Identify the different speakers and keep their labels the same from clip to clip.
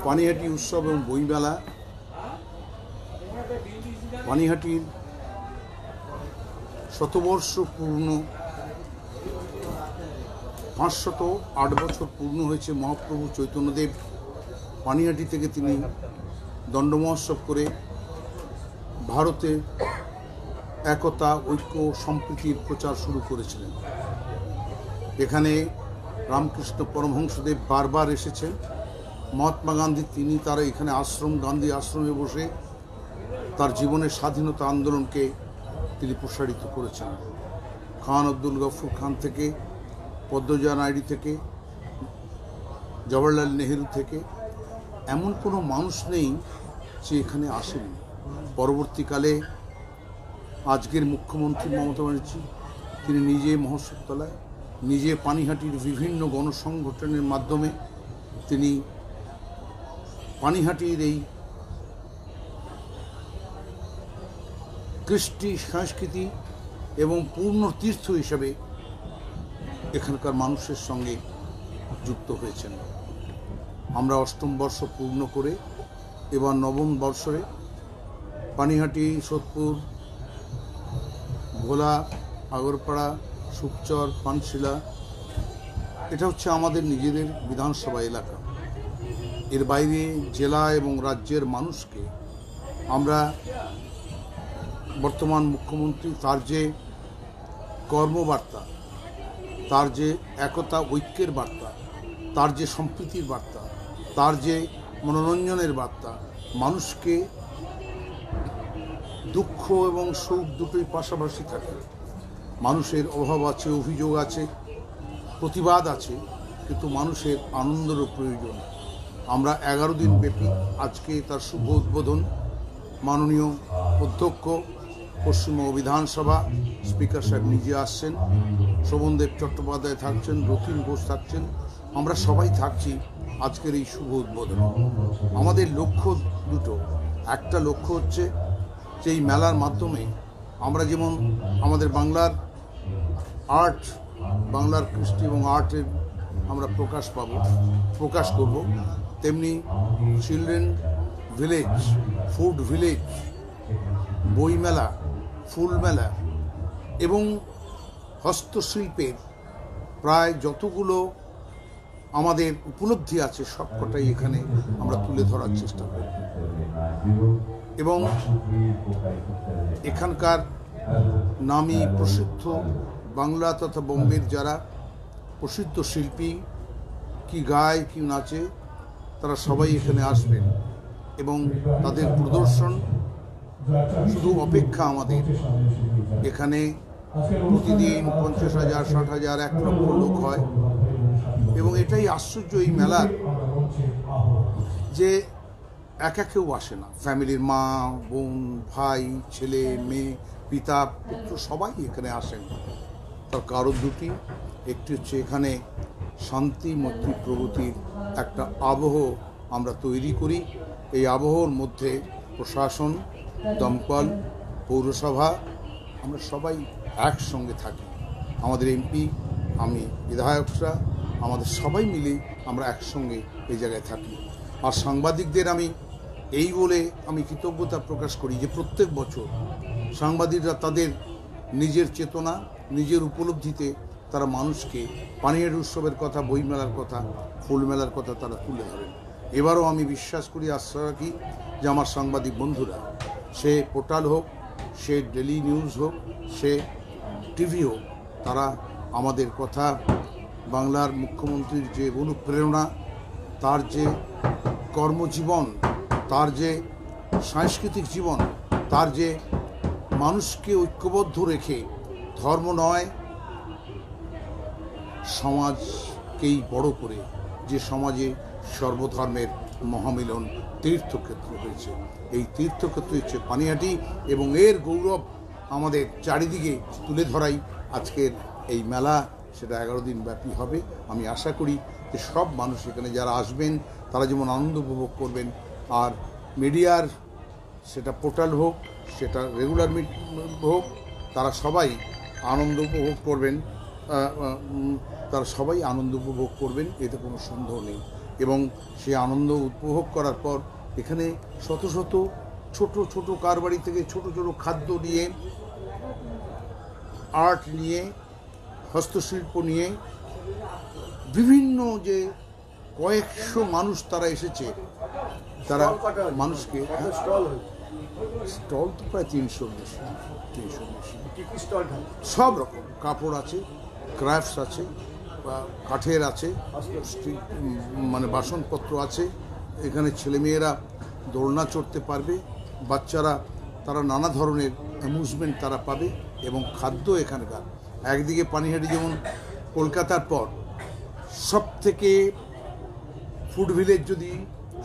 Speaker 1: পানিহাটি উৎসব এবং বইমেলা পানিহাটির শতবর্ষ পূর্ণ 508 বছর পূর্ণ হয়েছে। মহাপ্রভু চৈতন্যদেব পানিহাটি থেকে তিনি দণ্ড মহোৎসব করে ভারতে একতা, ঐক্য, সম্প্রীতির প্রচার শুরু করেছিলেন। এখানে রামকৃষ্ণ পরমহংসদেব বারবার এসেছেন। মহাত্মা গান্ধী তারা এখানে গান্ধী আশ্রমে বসে তার জীবনের স্বাধীনতা আন্দোলনকে তিনি প্রসারিত করেছেন। খান আব্দুল গফুর খান থেকে, পদ্মজা নাইডু থেকে, জওহরলাল নেহেরু থেকে এমন কোনো মানুষ নেই যে এখানে আসেনি। পরবর্তীকালে আজকের মুখ্যমন্ত্রী মমতা ব্যানার্জি তিনি নিজে মহোৎসবতলায়, নিজে পানিহাটির বিভিন্ন গণসংগঠনের মাধ্যমে তিনি পানিহাটির এই কৃষ্টি সংস্কৃতি এবং পূর্ণ তীর্থ হিসাবে এখানকার মানুষের সঙ্গে যুক্ত হয়েছেন। আমরা 8ম বর্ষ পূর্ণ করে এবার 9ম বর্ষে পানিহাটি, সোদপুর, ভোলা, আগরপাড়া, সুকচর, পানশিলা এটা হচ্ছে আমাদের নিজেদের বিধানসভা এলাকা। এর বাইরে জেলা এবং রাজ্যের মানুষকে আমরা বর্তমান মুখ্যমন্ত্রী তার যে কর্মবার্তা, তার যে একতা ঐক্যের বার্তা, তার যে সম্প্রীতির বার্তা, তার যে মনোরঞ্জনের বার্তা, মানুষকে দুঃখ এবং সুখ দুটোই পাশাপাশি থাকে। মানুষের অভাব আছে, অভিযোগ আছে, প্রতিবাদ আছে, কিন্তু মানুষের আনন্দেরও প্রয়োজন। আমরা 11 দিন ব্যাপী আজকে তার শুভ উদ্বোধন মাননীয় অধ্যক্ষ পশ্চিমবঙ্গ বিধানসভা স্পিকার সাহেব নিজে আসছেন, শোভনদেব চট্টোপাধ্যায় থাকছেন, রতিন ঘোষ থাকছেন, আমরা সবাই থাকছি আজকের এই শুভ উদ্বোধন। আমাদের লক্ষ্য দুটো। একটা লক্ষ্য হচ্ছে যে এই মেলার মাধ্যমে আমরা যেমন আমাদের বাংলার আর্ট, বাংলার কৃষ্টি এবং আর্টের আমরা প্রকাশ করব, তেমনি চিলড্রেন ভিলেজ, ফুড ভিলেজ, বইমেলা, ফুল মেলা এবং হস্তশিল্পের প্রায় যতগুলো আমাদের উপলব্ধি আছে সবকটাই এখানে আমরা তুলে ধরার চেষ্টা করি। এবং এখানকার নামী প্রসিদ্ধ বাংলা তথা বোম্বের যারা প্রসিদ্ধ শিল্পী, কি গায় কি নাচে, তারা সবাই এখানে আসবেন এবং তাদের প্রদর্শন শুধু অপেক্ষা আমাদের। এখানে প্রতিদিন 50,000, 60,000, 1 লক্ষ লোক হয় এবং এটাই আশ্চর্য এই মেলার যে একা কেউ আসে না। ফ্যামিলির মা, বোন, ভাই, ছেলে, মেয়ে, পিতা, পুত্র সবাই এখানে আসেন। তার কারণ দুটি। একটি হচ্ছে এখানে শান্তি, মৈত্রী, প্রগতির একটা আবহ আমরা তৈরি করি। এই আবহর মধ্যে প্রশাসন, দমকল, পৌরসভা আমরা সবাই একসঙ্গে থাকি। আমাদের এমপি, আমি, বিধায়করা, আমাদের সবাই মিলে আমরা একসঙ্গে এই জায়গায় থাকি। আর সাংবাদিকদের আমি এই বলে আমি কৃতজ্ঞতা প্রকাশ করি যে প্রত্যেক বছর সাংবাদিকরা তাদের নিজের চেতনা, নিজের উপলব্ধিতে তারা মানুষকে পানিহাটি উৎসবের কথা, বইমেলার কথা, ফুল মেলার কথা তারা তুলে ধরেন। এবারও আমি বিশ্বাস করি, আশা রাখি যে আমার সাংবাদিক বন্ধুরা, সে পোর্টাল হোক, সে ডেলি নিউজ হোক, সে টিভি হোক, তারা আমাদের কথা, বাংলার মুখ্যমন্ত্রীর যে অনুপ্রেরণা, তার যে কর্মজীবন, তার যে সাংস্কৃতিক জীবন, তার যে মানুষকে ঐক্যবদ্ধ রেখে ধর্ম নয় সমাজকেই বড় করে যে সমাজে সর্বধর্মের মহামিলন তীর্থক্ষেত্র হয়েছে, এই তীর্থক্ষেত্র হচ্ছে পানিহাটি এবং এর গৌরব আমাদের চারিদিকে তুলে ধরাই আজকের এই মেলা। সেটা 11 দিন ব্যাপী হবে। আমি আশা করি যে সব মানুষ এখানে যারা আসবেন তারা যেমন আনন্দ উপভোগ করবেন, আর মিডিয়ার সেটা পোর্টাল হোক, সেটা রেগুলার হোক, তারা সবাই আনন্দ উপভোগ করবেন, তারা সবাই আনন্দ উপভোগ করবেন, এতে কোনো সন্দেহ নেই। এবং সেই আনন্দ উপভোগ করার পর এখানে শত শত ছোট ছোট কারবারি থেকে ছোট ছোট খাদ্য নিয়ে, আর্ট নিয়ে, হস্তশিল্প নিয়ে বিভিন্ন যে কয়েকশো মানুষ তারা এসেছে, তারা মানুষকে স্টল তো প্রায় 300 বেশি। সব রকম কাপড় আছে, ক্রাফটস আছে, কাঠের আছে, মানে বাসনপত্র আছে। এখানে ছেলেমেয়েরা দোলনা চড়তে পারবে, বাচ্চারা তারা নানা ধরনের অ্যামিউজমেন্ট তারা পাবে এবং খাদ্য এখানকার একদিকে পানিহাটি যেমন কলকাতার পর সব থেকে ফুড ভিলেজ যদি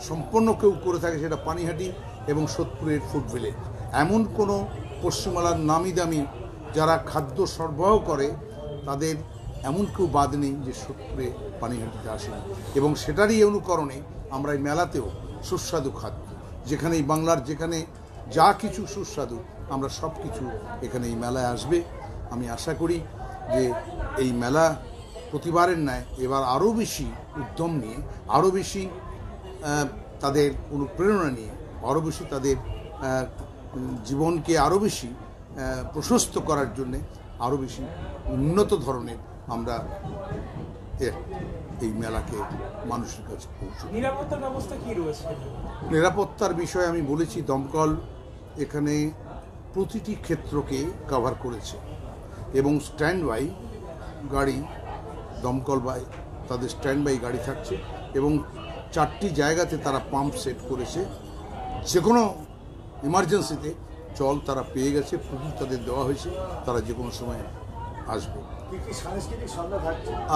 Speaker 1: সম্পন্ন কেউ করে থাকে সেটা পানিহাটি এবং সোদপুরের ফুড ভিলেজ। এমন কোনো পশ্চিমবাংলার নামি দামি যারা খাদ্য সরবরাহ করে তাদের এমন কেউ বাদ নেই যে সোদপুরে পানিহাটিতে আসেনি, এবং সেটারই অনুকরণে আমরা এই মেলাতেও সুস্বাদু খাদ্য, যেখানে এই বাংলার যেখানে যা কিছু সুস্বাদু আমরা সব কিছু এখানে এই মেলায় আসবে। আমি আশা করি যে এই মেলা প্রতিবারের ন্যায় এবার আরও বেশি উদ্যম নিয়ে, আরও বেশি তাদের অনুপ্রেরণা নিয়ে, আরও বেশি তাদের জীবনকে আরও বেশি প্রশস্ত করার জন্যে আরও বেশি উন্নত ধরনের আমরা এই মেলাকে মানুষের কাছে পৌঁছে।
Speaker 2: নিরাপত্তার ব্যবস্থা কি রয়েছে?
Speaker 1: নিরাপত্তার বিষয়ে আমি বলেছি, দমকল এখানে প্রতিটি ক্ষেত্রকে কভার করেছে এবং স্ট্যান্ড বাই গাড়ি, দমকল বাই তাদের স্ট্যান্ড বাই গাড়ি থাকছে এবং 4টি জায়গাতে তারা পাম্প সেট করেছে। যে কোনো ইমার্জেন্সিতে জল তারা পেয়ে গেছে, পুকুর তাদের দেওয়া হয়েছে, তারা যে কোনো সময় আসবে।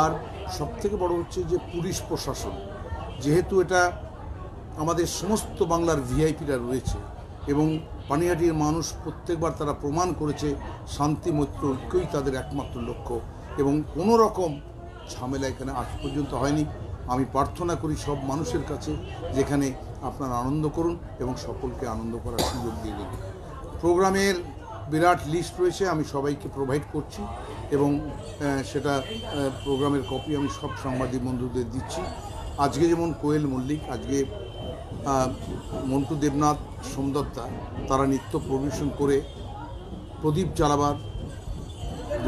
Speaker 1: আর সবথেকে বড় হচ্ছে যে পুলিশ প্রশাসন, যেহেতু এটা আমাদের সমস্ত বাংলার ভিআইপিরা রয়েছে এবং পানিহাটির মানুষ প্রত্যেকবার তারা প্রমাণ করেছে শান্তি মৈত্র ঐক্যই তাদের একমাত্র লক্ষ্য এবং কোনো রকম ঝামেলা এখানে আজ পর্যন্ত হয়নি। আমি প্রার্থনা করি সব মানুষের কাছে যেখানে আপনারা আনন্দ করুন এবং সকলকে আনন্দ করার সুযোগ দিয়ে দিন। প্রোগ্রামের বিরাট লিস্ট রয়েছে, আমি সবাইকে প্রোভাইড করছি এবং সেটা প্রোগ্রামের কপি আমি সব সাংবাদিক বন্ধুদের দিচ্ছি। আজকে যেমন কোয়েল মল্লিক, আজকে মন্টু দেবনাথ, সোমদত্তা তারা নৃত্য পরিবেশন করে প্রদীপ জ্বালাবার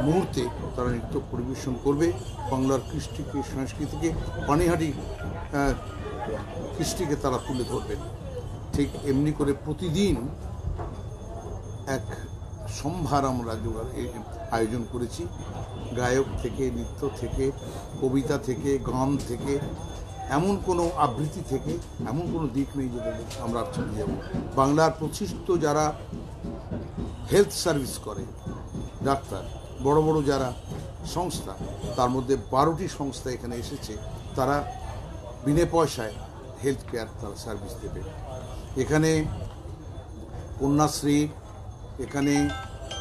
Speaker 1: মুহূর্তে তারা নৃত্য পরিবেশন করবে। বাংলার কৃষ্টিকে, সংস্কৃতিকে, পানিহাটি কৃষ্টিকে তারা তুলে ধরবেন। ঠিক এমনি করে প্রতিদিন এক সম্ভার আমরা আয়োজন করেছি, গায়ক থেকে, নৃত্য থেকে, কবিতা থেকে, গান থেকে, এমন কোনো আবৃত্তি থেকে এমন কোনো দিক নেই যেটা আমরা চলে যাব। বাংলার প্রতিষ্ঠিত যারা হেলথ সার্ভিস করে, ডাক্তার, বড় বড় যারা সংস্থা, তার মধ্যে 12টি সংস্থা এখানে এসেছে, তারা বিনা পয়সায় হেলথ কেয়ার তারা সার্ভিস দেবে। এখানে কন্যাশ্রী, এখানে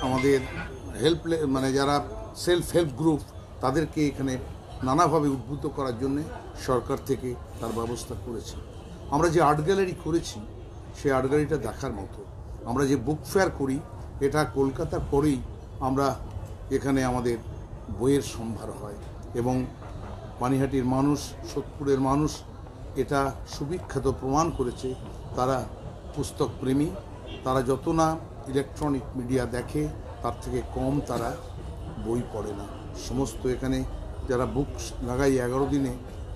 Speaker 1: আমাদের মানে যারা সেলফ হেল্প গ্রুপ, তাদেরকে এখানে নানাভাবে উদ্বুদ্ধ করার জন্যে সরকার থেকে তার ব্যবস্থা করেছে। আমরা যে আর্ট গ্যালারি করেছি সেই আর্ট গ্যালারিটা দেখার মতো। আমরা যে বুক ফেয়ার করি, এটা কলকাতার পরেই আমরা এখানে আমাদের বইয়ের সম্ভার হয় এবং পানিহাটির মানুষ, সোদপুরের মানুষ এটা সুবিখ্যাত প্রমাণ করেছে। তারা পুস্তক প্রেমী, তারা যত না ইলেকট্রনিক মিডিয়া দেখে তার থেকে কম তারা বই পড়ে না। সমস্ত এখানে যারা বুকস লাগাই 11 দিনে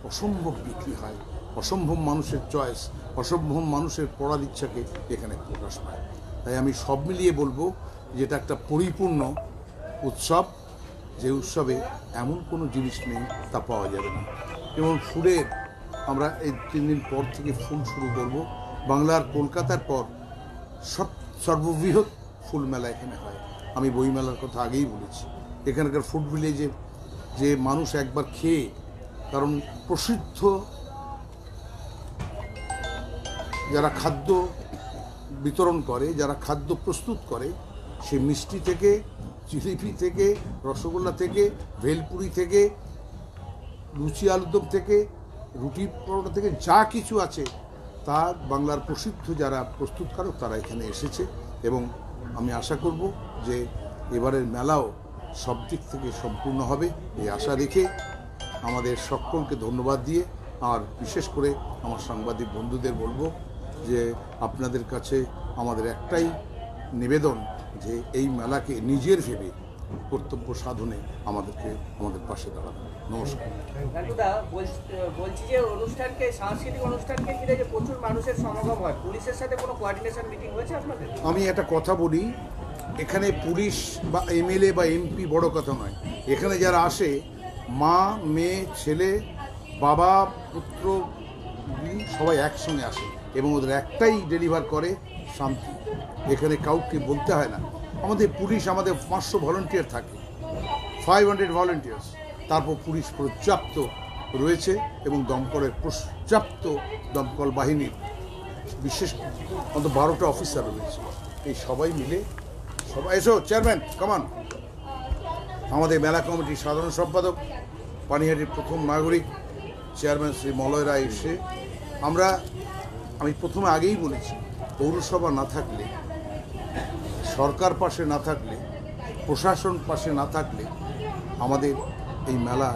Speaker 1: অসম্ভব বিক্রি হয়, অসম্ভব মানুষের চয়েস, অসম্ভব মানুষের পড়ার ইচ্ছাকে এখানে প্রকাশ পায়। তাই আমি সব মিলিয়ে বলবো যেটা একটা পরিপূর্ণ উৎসব, যে উৎসবে এমন কোনো জিনিস নেই তা পাওয়া যাবে না। যেমন ফুলের, আমরা এই 3 দিন পর থেকে ফুল শুরু করব। বাংলার কলকাতার পর সর্ববৃহৎ ফুল মেলা এখানে হয়। আমি বইমেলার কথা আগেই বলেছি। এখানকার ফুড ভিলেজে যে মানুষ একবার খেয়ে, কারণ প্রসিদ্ধ যারা খাদ্য বিতরণ করে, যারা খাদ্য প্রস্তুত করে, সে মিষ্টি থেকে, জিলিপি থেকে, রসগোল্লা থেকে, ভেলপুরি থেকে, লুচি আলুদম থেকে, রুটি পরোটা থেকে যা কিছু আছে তা বাংলার প্রসিদ্ধ যারা প্রস্তুতকারক তারা এখানে এসেছে এবং আমি আশা করব যে এবারের মেলাও সব দিক থেকে সম্পূর্ণ হবে এই আশা রেখে আমাদের সকলকে ধন্যবাদ দিয়ে আর বিশেষ করে আমার সাংবাদিক বন্ধুদের বলবো যে আপনাদের কাছে আমাদের একটাই নিবেদন যে এই মেলাকে নিজের ভেবে কর্তব্য সাধনে আমাদের পাশে দাঁড়ানো। নমস্কার।
Speaker 2: বলছি যে সাংস্কৃতিক অনুষ্ঠানকে ঘিরে যে প্রচুর মানুষের সমাগম হয়, পুলিশের সাথে কোনো কোঅর্ডিনেশন মিটিং হয়েছে আপনাদের?
Speaker 1: আমি একটা কথা বলি, এখানে পুলিশ বা এমএলএ বা এমপি বড় কথা নয়। এখানে যারা আসে মা, মেয়ে, ছেলে, বাবা, পুত্র সবাই একসঙ্গে আসে এবং ওদের একটাই ডেলিভার করে শান্তি। এখানে কাউকে বলতে হয় না। আমাদের পুলিশ, আমাদের 500 ভলেন্টিয়ার থাকে, 500 ভলেন্টিয়ার্স। তারপর পুলিশ পর্যাপ্ত রয়েছে এবং দমকলের পর্যাপ্ত দমকল বাহিনীর বিশেষ অন্তত 12টা অফিসার রয়েছে। এই সবাই মিলে এসো চেয়ারম্যান কামান, আমাদের মেলা কমিটির সাধারণ সম্পাদক, পানিহাটির প্রথম নাগরিক চেয়ারম্যান শ্রী মলয় রায় এসে আমি প্রথমে আগেই বলেছি, পৌরসভা না থাকলে, সরকার পাশে না থাকলে, প্রশাসন পাশে না থাকলে আমাদের এই মেলা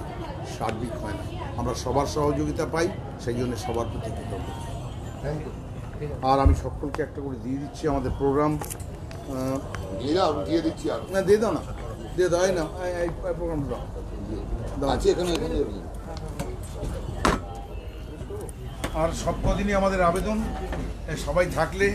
Speaker 1: সার্বিক হয় না। আমরা সবার সহযোগিতা পাই, সেই জন্য সবার প্রতি কৃতজ্ঞ। আর আমি সকলকে একটা করে দিয়ে দিচ্ছি আমাদের প্রোগ্রাম।
Speaker 3: দিয়ে দিচ্ছি
Speaker 1: না দিয়ে দাও না, দিয়ে দাও না, এই প্রোগ্রামটা দাও। আর সব কদিনই আমাদের আবেদন সবাই থাকলে